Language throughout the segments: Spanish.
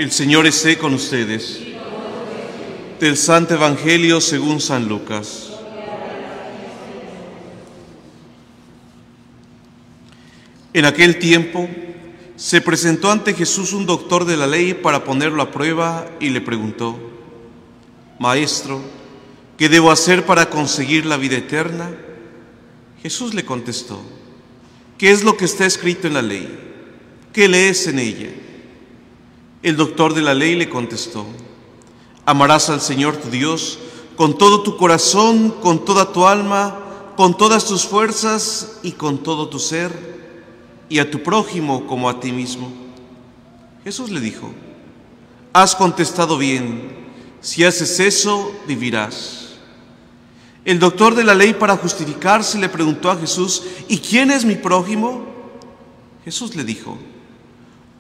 El Señor esté con ustedes. Del Santo Evangelio según San Lucas. En aquel tiempo se presentó ante Jesús un doctor de la ley para ponerlo a prueba y le preguntó: Maestro, ¿qué debo hacer para conseguir la vida eterna? Jesús le contestó: ¿qué es lo que está escrito en la ley? ¿Qué lees en ella? El doctor de la ley le contestó: amarás al Señor tu Dios con todo tu corazón, con toda tu alma, con todas tus fuerzas y con todo tu ser, y a tu prójimo como a ti mismo. Jesús le dijo: has contestado bien, si haces eso, vivirás. El doctor de la ley, para justificarse, le preguntó a Jesús: ¿y quién es mi prójimo? Jesús le dijo: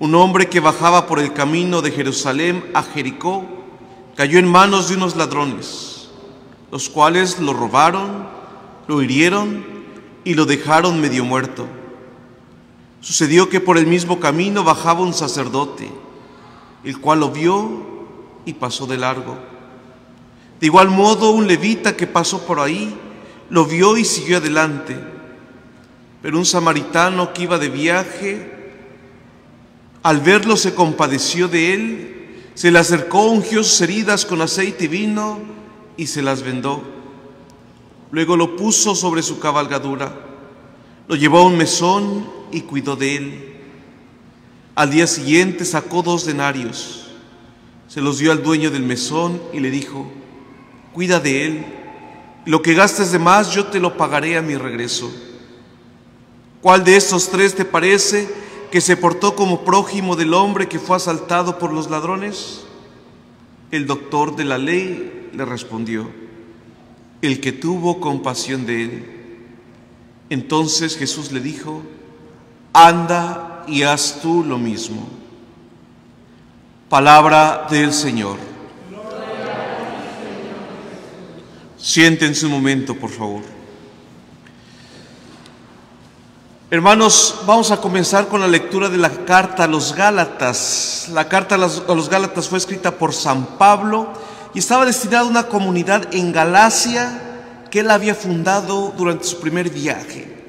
un hombre que bajaba por el camino de Jerusalén a Jericó cayó en manos de unos ladrones, los cuales lo robaron, lo hirieron y lo dejaron medio muerto. Sucedió que por el mismo camino bajaba un sacerdote, el cual lo vio y pasó de largo. De igual modo, un levita que pasó por ahí lo vio y siguió adelante. Pero un samaritano que iba de viaje, al verlo se compadeció de él, se le acercó, ungió sus heridas con aceite y vino y se las vendó. Luego lo puso sobre su cabalgadura, lo llevó a un mesón y cuidó de él. Al día siguiente sacó 2 denarios, se los dio al dueño del mesón y le dijo: cuida de él, y lo que gastes de más yo te lo pagaré a mi regreso. ¿Cuál de estos 3 te parece que se portó como prójimo del hombre que fue asaltado por los ladrones? El doctor de la ley le respondió: el que tuvo compasión de él. Entonces Jesús le dijo: anda y haz tú lo mismo. Palabra del Señor. Siéntense un momento, por favor. Hermanos, vamos a comenzar con la lectura de la carta a los Gálatas. La carta a los Gálatas fue escrita por San Pablo y estaba destinada a una comunidad en Galacia que él había fundado durante su primer viaje.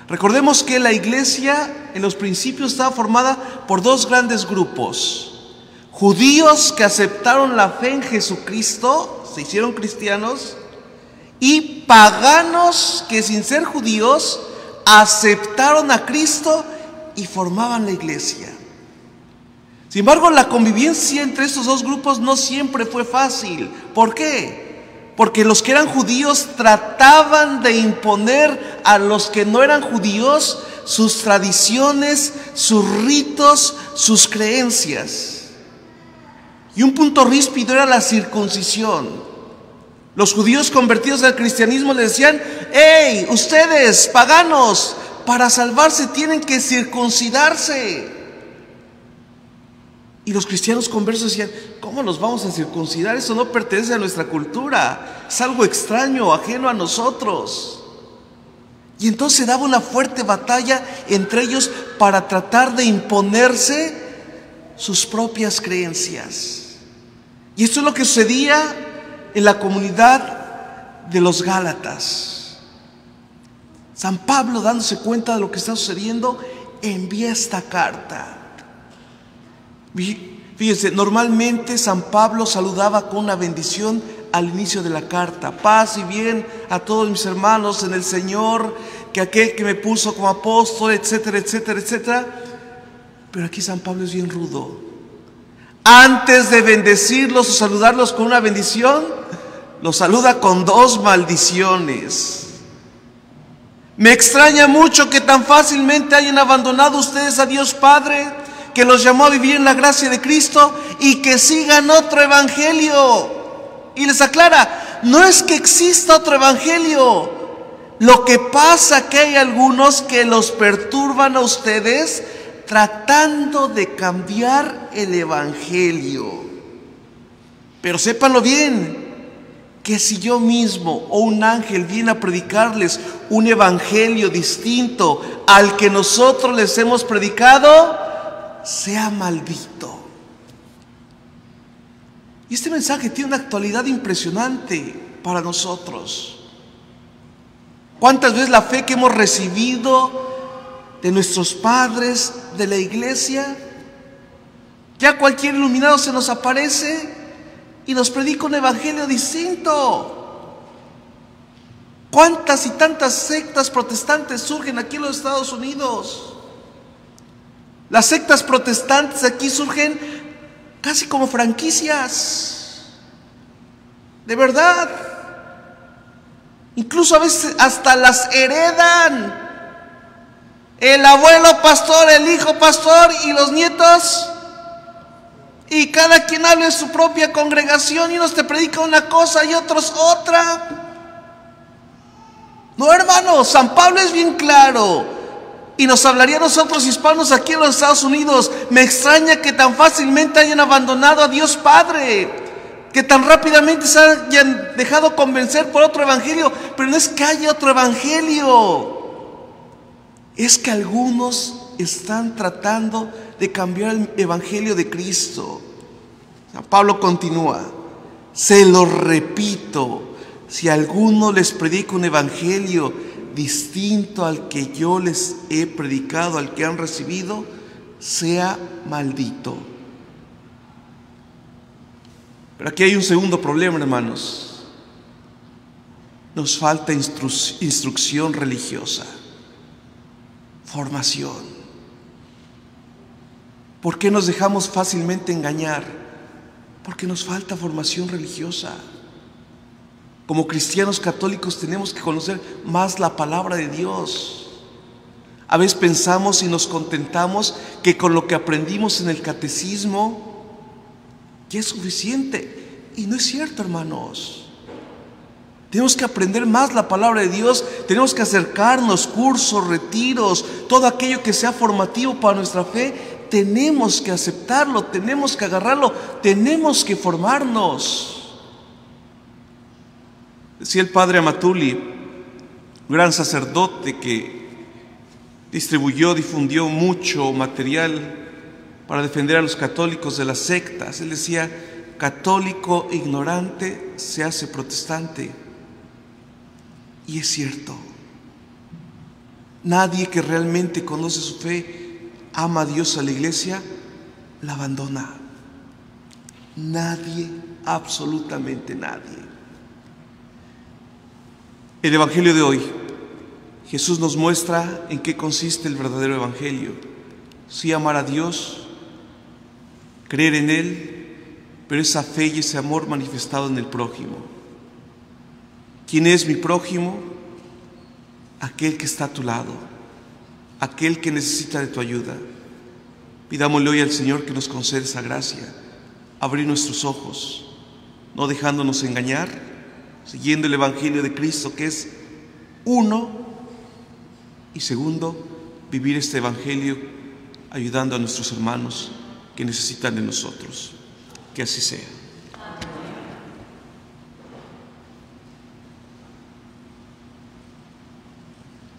Recordemos que la iglesia en los principios estaba formada por 2 grandes grupos: judíos que aceptaron la fe en Jesucristo, se hicieron cristianos, y paganos que sin ser judíos aceptaron a Cristo y formaban la iglesia. Sin embargo, la convivencia entre estos 2 grupos no siempre fue fácil. ¿Por qué? Porque los que eran judíos trataban de imponer a los que no eran judíos sus tradiciones, sus ritos, sus creencias. Y un punto ríspido era la circuncisión. Los judíos convertidos al cristianismo le decían: ¡hey, ustedes, paganos, para salvarse tienen que circuncidarse! Y los cristianos conversos decían: ¿cómo nos vamos a circuncidar? Eso no pertenece a nuestra cultura, es algo extraño, ajeno a nosotros. Y entonces se daba una fuerte batalla entre ellos para tratar de imponerse sus propias creencias. Y esto es lo que sucedía en la comunidad de los Gálatas. San Pablo, dándose cuenta de lo que está sucediendo, envía esta carta. Fíjense, normalmente San Pablo saludaba con una bendición al inicio de la carta: paz y bien a todos mis hermanos en el Señor, que aquel que me puso como apóstol, etcétera, etcétera, etcétera. Pero aquí San Pablo es bien rudo. Antes de bendecirlos o saludarlos con una bendición, los saluda con 2 maldiciones. Me extraña mucho que tan fácilmente hayan abandonado ustedes a Dios Padre, que los llamó a vivir en la gracia de Cristo, y que sigan otro evangelio. Y les aclara: no es que exista otro evangelio. Lo que pasa es que hay algunos que los perturban a ustedes tratando de cambiar el evangelio. Pero sépanlo bien, que si yo mismo o un ángel viene a predicarles un evangelio distinto al que nosotros les hemos predicado, sea maldito. Y este mensaje tiene una actualidad impresionante para nosotros. ¿Cuántas veces la fe que hemos recibido de nuestros padres, de la iglesia, ya cualquier iluminado se nos aparece y nos predica un evangelio distinto? ¿Cuántas y tantas sectas protestantes surgen aquí en los Estados Unidos? Las sectas protestantes aquí surgen casi como franquicias. De verdad. Incluso a veces hasta las heredan. El abuelo pastor, el hijo pastor y los nietos. Y cada quien habla en su propia congregación y unos te predican una cosa y otros otra. No, hermanos, San Pablo es bien claro y nos hablaría a nosotros hispanos aquí en los Estados Unidos. Me extraña que tan fácilmente hayan abandonado a Dios Padre, que tan rápidamente se hayan dejado convencer por otro evangelio. Pero no es que haya otro evangelio, es que algunos están tratando de cambiar el evangelio de Cristo. San Pablo continúa: se lo repito, si alguno les predica un evangelio distinto al que yo les he predicado, al que han recibido, sea maldito. Pero aquí hay un segundo problema, hermanos. Nos falta instrucción religiosa, formación. ¿Por qué nos dejamos fácilmente engañar? Porque nos falta formación religiosa. Como cristianos católicos tenemos que conocer más la palabra de Dios. A veces pensamos y nos contentamos que con lo que aprendimos en el catecismo ya es suficiente. Y no es cierto, hermanos. Tenemos que aprender más la palabra de Dios. Tenemos que acercarnos, cursos, retiros, todo aquello que sea formativo para nuestra fe. Tenemos que aceptarlo, tenemos que agarrarlo, tenemos que formarnos. Decía el padre Amatuli, gran sacerdote que difundió mucho material para defender a los católicos de las sectas. Él decía: católico ignorante se hace protestante. Y es cierto. Nadie que realmente conoce su fe, ama a Dios, a la iglesia, la abandona. Nadie, absolutamente nadie. El evangelio de hoy, Jesús nos muestra en qué consiste el verdadero evangelio. Sí, amar a Dios, creer en Él, pero esa fe y ese amor manifestado en el prójimo. ¿Quién es mi prójimo? Aquel que está a tu lado, aquel que necesita de tu ayuda. Pidámosle hoy al Señor que nos conceda esa gracia, abrir nuestros ojos, no dejándonos engañar, siguiendo el evangelio de Cristo, que es uno, y segundo, vivir este evangelio ayudando a nuestros hermanos que necesitan de nosotros. Que así sea.